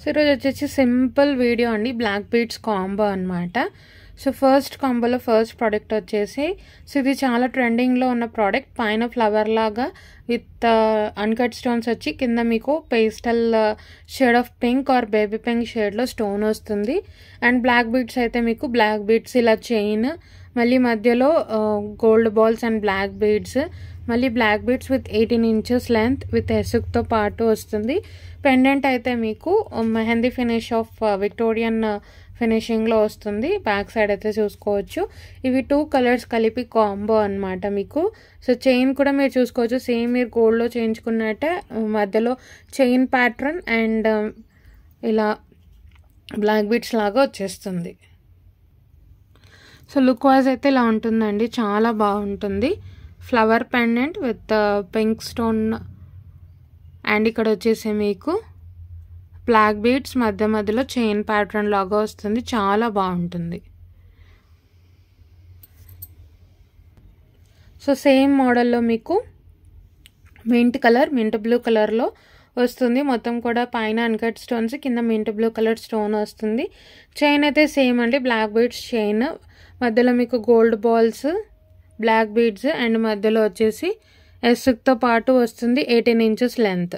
So ఈరోజు వచ్చేసి simple video అండి, బ్లాక్ బీడ్స్ కాంబో అనమాట. సో ఫస్ట్ కాంబోలో ఫస్ట్ ప్రోడక్ట్ వచ్చేసి, సో ఇది చాలా ట్రెండింగ్లో ఉన్న ప్రోడక్ట్. పైన ఫ్లవర్ లాగా విత్ అన్కట్ స్టోన్స్ వచ్చి కింద మీకు pastel shade of pink or baby pink షేడ్లో స్టోన్ వస్తుంది. అండ్ బ్లాక్ బీడ్స్ అయితే మీకు బ్లాక్ బీడ్స్ ఇలా చైన్, మళ్ళీ మధ్యలో gold balls and black beads, మళ్ళీ black beads with 18 inches length with హెసుక్తో పాటు వస్తుంది. పెండెంట్ అయితే మీకు మెహందీ ఫినిష్ ఆఫ్ విక్టోరియన్ ఫినిషింగ్లో వస్తుంది. బ్యాక్ సైడ్ అయితే చూసుకోవచ్చు. ఇవి 2 కలర్స్ కలిపి కాంబో అనమాట మీకు. సో చైన్ కూడా మీరు చూసుకోవచ్చు, సేమ్ మీరు గోల్డ్లో చేయించుకున్నట్టే మధ్యలో చైన్ ప్యాటర్న్ అండ్ ఇలా బ్లాక్ బీడ్స్ లాగా వచ్చేస్తుంది. సో లుక్ వైజ్ అయితే ఇలా ఉంటుందండి, చాలా బాగుంటుంది. Flower pendant with pink stone and ఇక్కడ వచ్చేసి మీకు బ్లాక్ బీడ్స్ మధ్యలో చైన్ ప్యాటర్న్ లాగా వస్తుంది, చాలా బాగుంటుంది. సో సేమ్ మోడల్లో మీకు మింట్ బ్లూ కలర్లో వస్తుంది. మొత్తం కూడా పైన అన్కట్ స్టోన్స్, కింద మింట్ బ్లూ కలర్ స్టోన్ వస్తుంది. చైన్ అయితే సేమ్ అండి, బ్లాక్ బీడ్స్ చైన్, మధ్యలో మీకు gold balls, black beads and మధ్యలో వచ్చేసి ఎస్సుక్తో పాటు వస్తుంది. 18 inches లెంత్,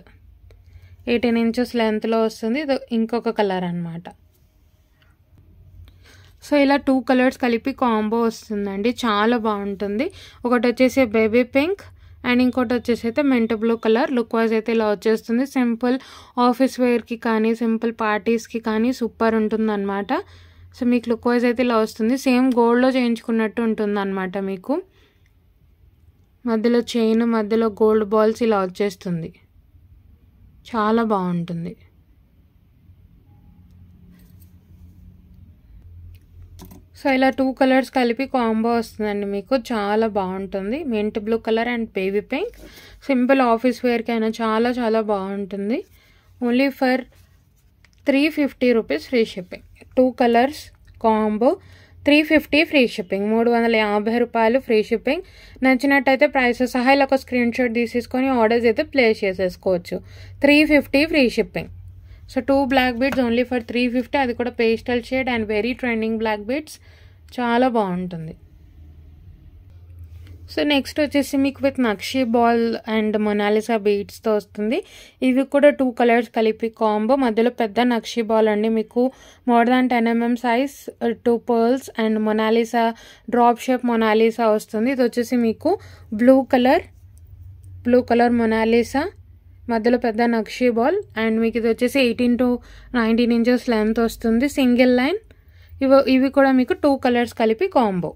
18 inches లెంత్లో వస్తుంది. ఇది ఇంకొక కలర్ అనమాట. సో ఇలా 2 కలర్స్ కలిపి కాంబో వస్తుందండి, చాలా బాగుంటుంది. ఒకటి వచ్చేసి బేబీ పింక్ అండ్ ఇంకోటి వచ్చేసి అయితే meant blue colour. Look wise అయితే ఇలా వచ్చేస్తుంది. సింపుల్ ఆఫీస్ వేర్కి కానీ సింపుల్ పార్టీస్కి కానీ సూపర్ ఉంటుంది అనమాట. సో మీకు లుక్ వైజ్ అయితే ఇలా వస్తుంది. సేమ్ గోల్డ్లో చేయించుకున్నట్టు ఉంటుంది అనమాట. మీకు మధ్యలో చైన్, మధ్యలో గోల్డ్ బాల్స్ ఇలా వచ్చేస్తుంది, చాలా బాగుంటుంది. సో ఇలా 2 కలర్స్ కలిపి కాంబో వస్తుందండి మీకు, చాలా బాగుంటుంది. Mint blue colour and baby pink. Simple office వేర్కి అయినా చాలా చాలా బాగుంటుంది. Only for 350 rupees free shipping. 2 colours combo 350 free shipping, 350 రూపాయలు ఫ్రీ షిప్పింగ్. నచ్చినట్టయితే ప్రైస్ సహా ఇలా ఒక స్క్రీన్ షాట్ తీసేసుకొని ఆర్డర్స్ అయితే ప్లేస్ చేసేసుకోవచ్చు. 350 free shipping. So 2 black beads only for 350, అది కూడా pastel shade and very trending black beads, చాలా బాగుంటుంది. సో నెక్స్ట్ వచ్చేసి మీకు with nakshi ball and Monalisa బీడ్స్తో వస్తుంది. ఇవి కూడా 2 కలర్స్ కలిపి కాంబో. మధ్యలో పెద్ద నక్షీ బాల్ అండి, మీకు more than 10 mm size, 2 pearls and Mona Lisa drop shape Mona Lisa వస్తుంది. ఇది వచ్చేసి మీకు బ్లూ కలర్ మొనాలిసా, మధ్యలో పెద్ద నక్షీ బాల్ అండ్ మీకు ఇది వచ్చేసి 18 to 19 inches లెంత్ వస్తుంది. Single line. ఇవి కూడా మీకు 2 కలర్స్ కలిపి కాంబో.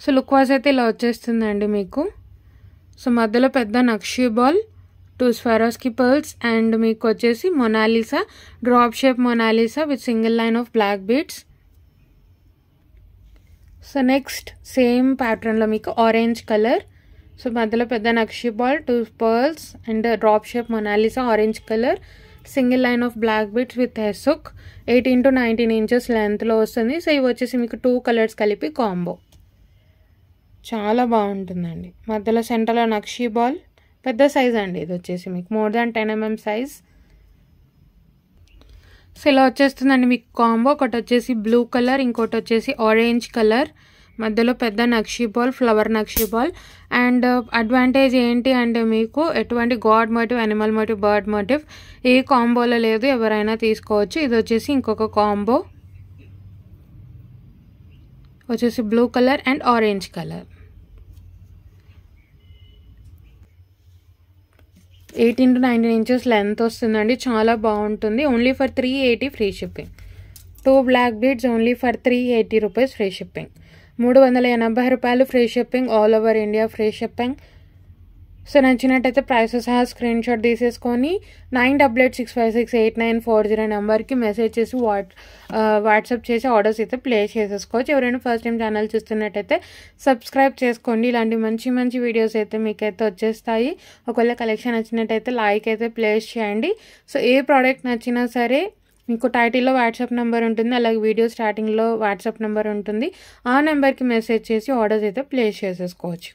సో లుక్ వైజ్ అయితే ఇలా వచ్చేస్తుందండి మీకు. సో మధ్యలో పెద్ద nakshi ball, 2 Swarovski pearls and మీకు వచ్చేసి Monalisa drop shape Monalisa with single line of black beads. So next same ప్యాటర్న్లో మీకు ఆరెంజ్ కలర్. సో మధ్యలో పెద్ద nakshi ball, 2 pearls and drop shape Monalisa orange colour, single line of black beads with హెసుక్, 18 to 19 inches లెంత్లో వస్తుంది. So ఇవి వచ్చేసి మీకు 2 కలర్స్ కలిపి కాంబో, చాలా బాగుంటుందండి. మధ్యలో సెంటర్లో నక్షీ బాల్, పెద్ద సైజ్ అండి ఇది వచ్చేసి మీకు more than 10 mm size. So ఇలా వచ్చేస్తుందండి మీకు కాంబో. ఒకటి వచ్చేసి బ్లూ కలర్, ఇంకోటి వచ్చేసి ఆరెంజ్ కలర్, మధ్యలో పెద్ద నక్షీ బాల్, ఫ్లవర్ నక్షీ బాల్. అండ్ అడ్వాంటేజ్ ఏంటి అంటే మీకు ఎటువంటి god motive, animal motive, bird motive ఏ కాంబోలో లేదు, ఎవరైనా తీసుకోవచ్చు. ఇది వచ్చేసి ఇంకొక కాంబో వచ్చేసి blue colour and orange colour. 18 to 19 inches length వస్తుందండి, చాలా బాగుంటుంది. Only for 380 free shipping. 2 black beads only for 380 rupees free shipping, 380 రూపాయలు free shipping, all over India free shipping. So నచ్చినట్టయితే ప్రైసెస్ సహా స్క్రీన్ షాట్ తీసేసుకొని 9886568940 నెంబర్కి message చేసి WhatsApp చేసి ఆర్డర్స్ అయితే ప్లేస్ చేసేసుకోవచ్చు. ఎవరైనా ఫస్ట్ టైం ఛానల్ చూస్తున్నట్టయితే సబ్స్క్రైబ్ చేసుకోండి, ఇలాంటి మంచి మంచి వీడియోస్ అయితే మీకైతే వచ్చేస్తాయి. ఒకవేళ కలెక్షన్ నచ్చినట్టయితే లైక్ అయితే ప్లేస్ చేయండి. సో ఏ ప్రోడక్ట్ నచ్చినా సరే మీకు టైటిల్లో వాట్సాప్ నెంబర్ ఉంటుంది, అలాగే వీడియో స్టార్టింగ్లో వాట్సాప్ నెంబర్ ఉంటుంది. ఆ నెంబర్కి మెసేజ్ చేసి ఆర్డర్స్ అయితే ప్లేస్ చేసేసుకోవచ్చు.